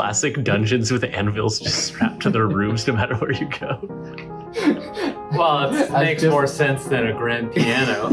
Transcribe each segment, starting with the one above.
classic dungeons with anvils just strapped to their roofs no matter where you go. Well, it makes more sense than a grand piano.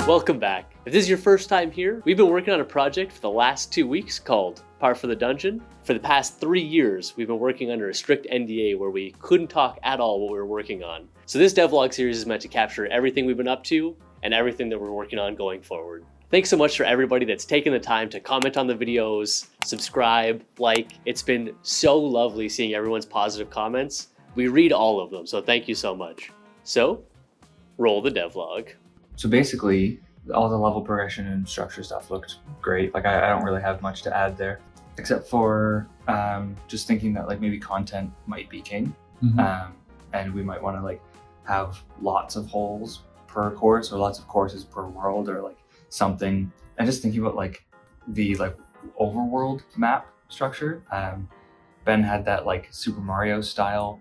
Welcome back. If this is your first time here, we've been working on a project for the last 2 weeks called Par for the Dungeon. For the past 3 years, we've been working under a strict NDA where we couldn't talk at all what we were working on. So this devlog series is meant to capture everything we've been up to and everything that we're working on going forward. Thanks so much for everybody that's taken the time to comment on the videos, subscribe, like. It's been so lovely seeing everyone's positive comments. We read all of them, so thank you so much. So, roll the devlog. So basically, all the level progression and structure stuff looked great. Like I don't really have much to add there, except for just thinking that like maybe content might be king, and we might want to like have lots of holes per course or lots of courses per world or like something. And just thinking about like the like overworld map structure. Ben had that like Super Mario style,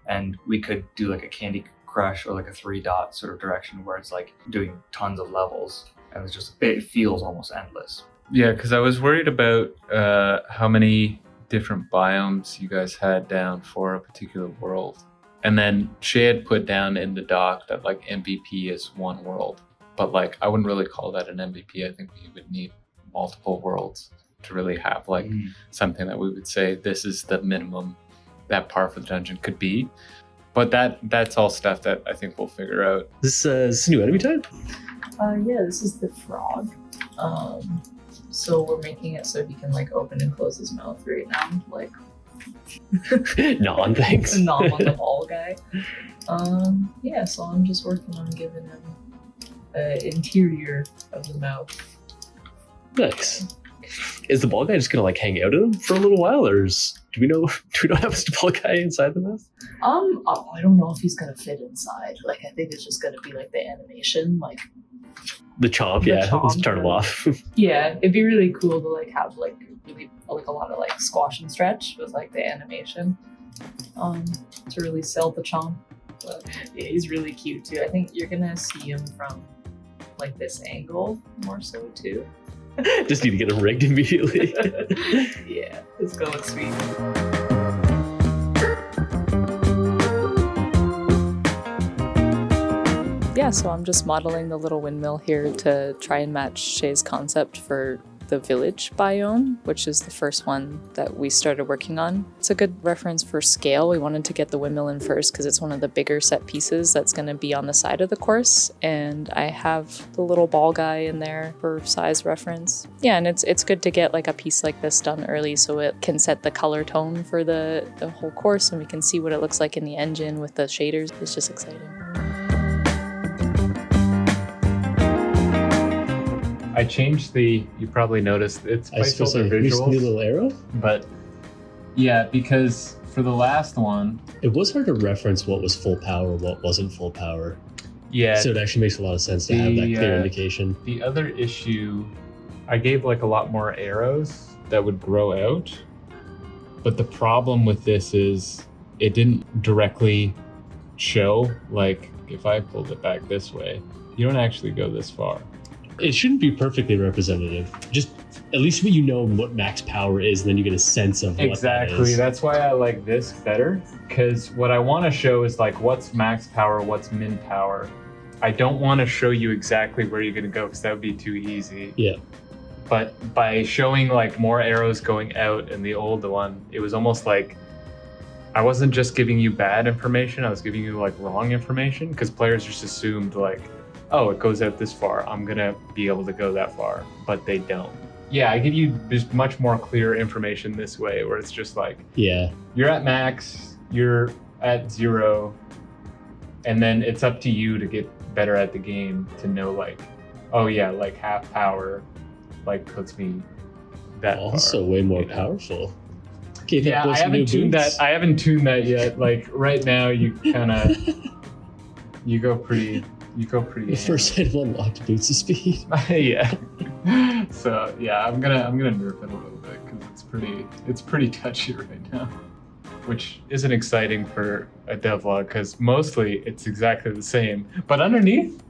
and we could do like a Candy Crush or like a 3-dot sort of direction where it's like doing tons of levels and it's just, it feels almost endless. Yeah, because I was worried about how many different biomes you guys had down for a particular world. And then Shay had put down in the doc that like MVP is one world, but like I wouldn't really call that an MVP. I think we would need multiple worlds to really have like something that we would say this is the minimum that Par for the Dungeon could be. But that's all stuff that I think we'll figure out. This is new enemy type? Yeah, this is the frog. So we're making it so he can like open and close his mouth right now, like Non-thanks. nom on the ball guy. Yeah, so I'm just working on giving him the interior of the mouth. Nice. Is the ball guy just gonna like hang out in him for a little while, or do we know what happens to ball guy inside the mouth? I don't know if he's gonna fit inside. Like I think it's just gonna be like the animation, like The chomp, let's turn him off. Yeah, it'd be really cool to like have like really like a lot of like squash and stretch with like the animation, to really sell the chomp. But yeah, he's really cute too. I think you're gonna see him from like this angle more so too. Just need to get him rigged immediately. Yeah, it's going sweet. Yeah, so I'm just modeling the little windmill here to try and match Shay's concept for the village biome, which is the first one that we started working on. It's a good reference for scale. We wanted to get the windmill in first because it's one of the bigger set pieces that's going to be on the side of the course, and I have the little ball guy in there for size reference. Yeah, and it's good to get like a piece like this done early so it can set the color tone for the whole course, and we can see what it looks like in the engine with the shaders. It's just exciting. I changed you probably noticed, it's I suppose placeholder here's a new visuals, little arrow. but yeah, because for the last one, It was hard to reference what was full power, what wasn't full power. yeah, So it actually makes a lot of sense to have that clear indication. the other issue, I gave like a lot more arrows that would grow out, but the problem with this is it didn't directly show, like if I pulled it back this way, you don't actually go this far. It shouldn't be perfectly representative. Just at least when you know what max power is, and then you get a sense of what that Exactly. is. That's why I like this better, because what I want to show is like what's max power, what's min power. I don't want to show you exactly where you're going to go because that would be too easy. Yeah. But by showing like more arrows going out in the old one, it was almost like I wasn't just giving you bad information, I was giving you like wrong information, because players just assumed like, oh, it goes out this far, I'm gonna be able to go that far, but they don't. Yeah, I give you just much more clear information this way, where it's just like, Yeah. you're at max, you're at 0, and then it's up to you to get better at the game to know like, oh yeah, like half power like puts me that Also far, way more you know? powerful. Gave Yeah, that boy I some new haven't tuned boots. that. I haven't tuned that yet. Like right now, you kind of you go pretty You go pretty. The first item unlocked boots of speed. Yeah. So yeah, I'm gonna nerf it a little bit because it's pretty touchy right now, which isn't exciting for a devlog because mostly it's exactly the same, but underneath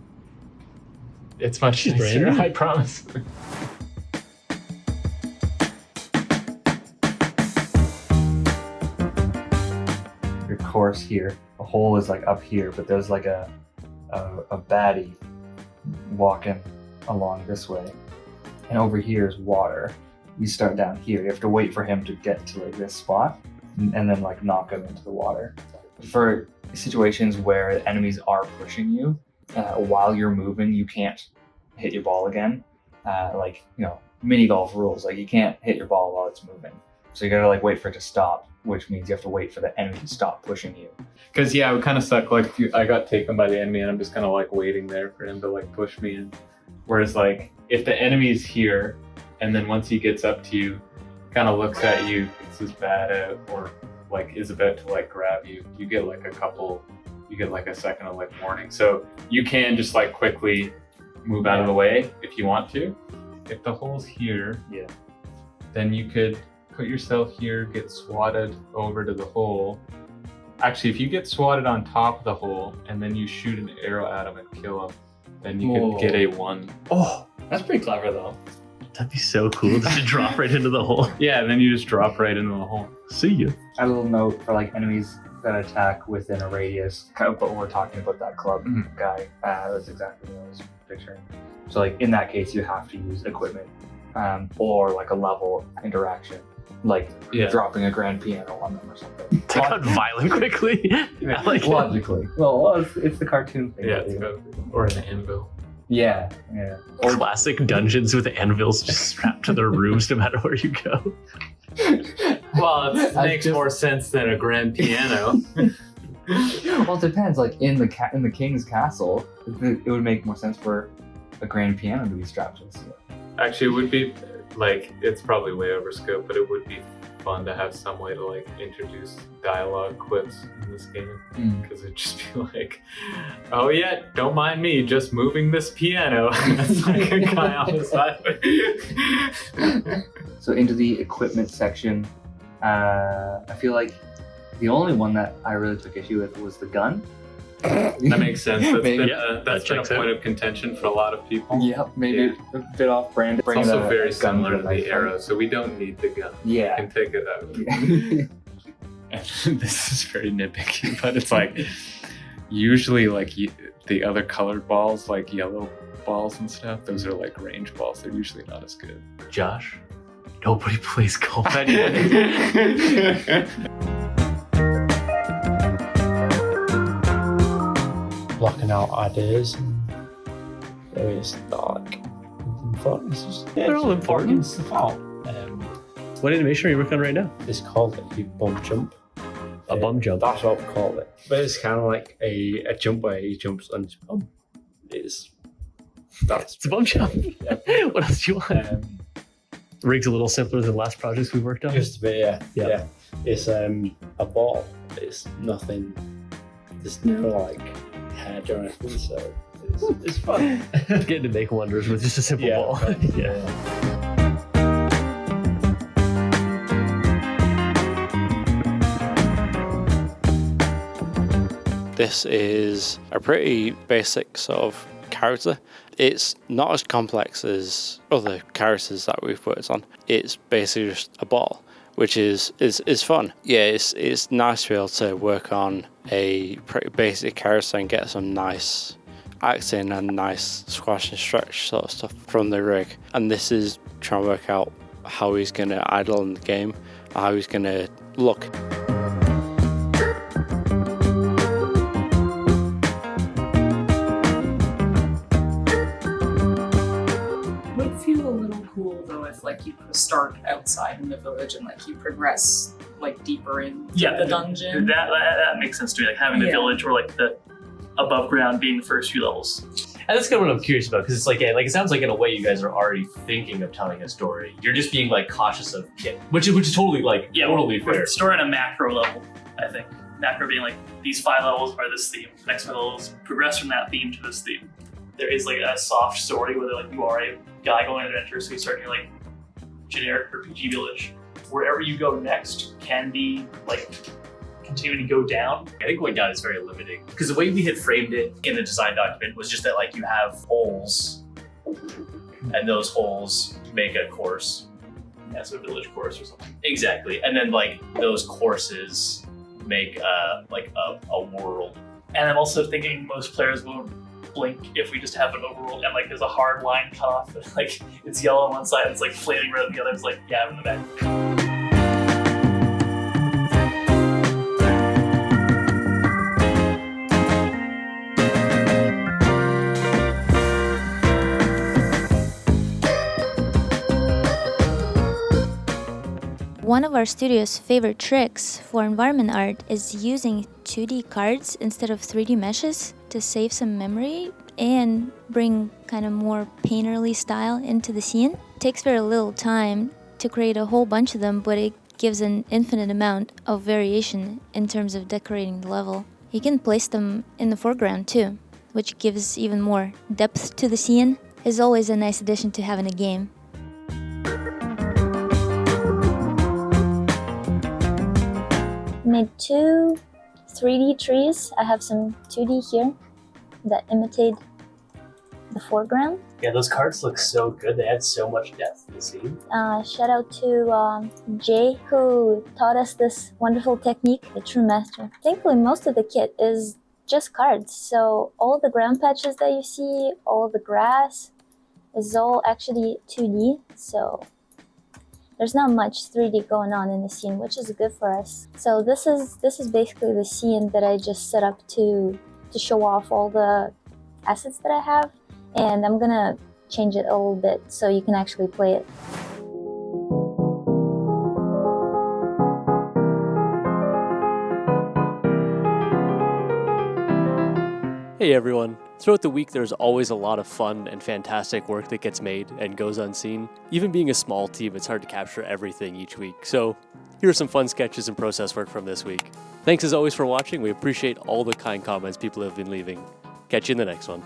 it's much She's nicer. brand new. I promise. Your course here, the hole is like up here, but there's like a baddie walking along this way, and over here is water. You start down here. You have to wait for him to get to like this spot, and then like knock him into the water. For situations where enemies are pushing you while you're moving, you can't hit your ball again. Like, you know, mini golf rules. Like, you can't hit your ball while it's moving. So you gotta like wait for it to stop, which means you have to wait for the enemy to stop pushing you. Because yeah, it would kind of suck. Like I got taken by the enemy, and I'm just kind of like waiting there for him to like push me in. Whereas like if the enemy's here, and then once he gets up to you, kind of looks at you, gets his bat out, or like is about to like grab you, you get like a second of like warning. So you can just like quickly move out of the way if you want to. If the hole's here, Yeah. then you could put yourself here, get swatted over to the hole. Actually, if you get swatted on top of the hole and then you shoot an arrow at him and kill him, then you could get a 1. Oh, that's pretty clever though. That'd be so cool to drop right into the hole. Yeah, and then you just drop right into the hole. See ya. Add a little note for like enemies that attack within a radius. But we're talking about that club guy. That's exactly what I was picturing. So like in that case, you have to use equipment or like a level interaction, like dropping a grand piano on them or something. That got violent quickly. I like it. Logically. Well, it's the cartoon thing. Yeah, it's about, or an anvil. Yeah. Or Classic dungeons with anvils just strapped to their roofs no matter where you go. Well, it makes more sense than a grand piano. well, it depends. Like in the king's castle, it would make more sense for a grand piano to be strapped to the ceiling. Actually, it would be like, it's probably way over scope, but it would be fun to have some way to like introduce dialogue quips in this game, because it'd just be like, oh yeah, don't mind me, just moving this piano. That's like a guy on the side. So into the equipment section, I feel like the only one that I really took issue with was the gun. That makes sense. That's Maybe. been a point of contention for a lot of people. Yep, maybe a bit off brand. It's also very similar to the arrow, so we don't need the gun. Yeah. We can take it out. And this is very nitpicky, but it's like usually like the other colored balls, like yellow balls and stuff, those are like range balls. They're usually not as good. Josh, nobody plays golf. Blocking out ideas and various dark fun. It's just, They're all important. Stuff out. What animation are you working on right now? It's called a bum jump. A bum jump. That's what we call it. But it's kind of like a jump where he jumps on his bum. It's a bum jump. Yeah. What else do you want? Rig's a little simpler than the last projects we've worked on. Just a bit, Yeah. yeah. It's a ball. It's nothing. There's no like head or anything, so it's fun. Getting to make wonders with just a simple ball. This is a pretty basic sort of character. It's not as complex as other characters that we've worked on. It's basically just a ball, which is fun. Yeah, it's nice to be able to work on a pretty basic character and get some nice acting and nice squash and stretch sort of stuff from the rig. And this is trying to work out how he's going to idle in the game, how he's going to look. Would feel a little cool though if like you start outside in the village and like you progress like deeper in the dungeon. That makes sense to me. Like having the village or like the above ground being the first few levels. And that's kind of what I'm curious about, because it's like, it sounds like in a way you guys are already thinking of telling a story. You're just being like cautious of it, which is totally like totally fair. We're storing a macro level, I think. macro being like, these 5 levels are this theme. The next 5 levels progress from that theme to this theme. There is like a soft story where like you are a guy going on an adventure, so you start in your like generic RPG village. Wherever you go next can be like continuing to go down. I think going down is very limiting because the way we had framed it in the design document was just that like you have holes and those holes make a course. Yeah, so a village course or something. Exactly. And then like those courses make like a world. And I'm also thinking most players won't blink if we just have an overworld and like there's a hard line cut off. Like it's yellow on one side, it's like flaming red on the other. It's like, yeah, I'm in the back. One of our studio's favorite tricks for environment art is using 2D cards instead of 3D meshes to save some memory and bring kind of more painterly style into the scene. It takes very little time to create a whole bunch of them, but it gives an infinite amount of variation in terms of decorating the level. You can place them in the foreground too, which gives even more depth to the scene. It's always a nice addition to have in a game. Made 2 3D trees. I have some 2D here that imitate the foreground. Yeah, those cards look so good. They add so much depth to the scene. Shout out to Jay, who taught us this wonderful technique, the true master. Thankfully, most of the kit is just cards. So all the ground patches that you see, all the grass, is all actually 2D. So there's not much 3D going on in the scene, which is good for us. So this is basically the scene that I just set up to show off all the assets that I have, and I'm gonna change it a little bit so you can actually play it. Hey everyone. Throughout the week, there's always a lot of fun and fantastic work that gets made and goes unseen. Even being a small team, it's hard to capture everything each week. So here are some fun sketches and process work from this week. Thanks as always for watching. We appreciate all the kind comments people have been leaving. Catch you in the next one.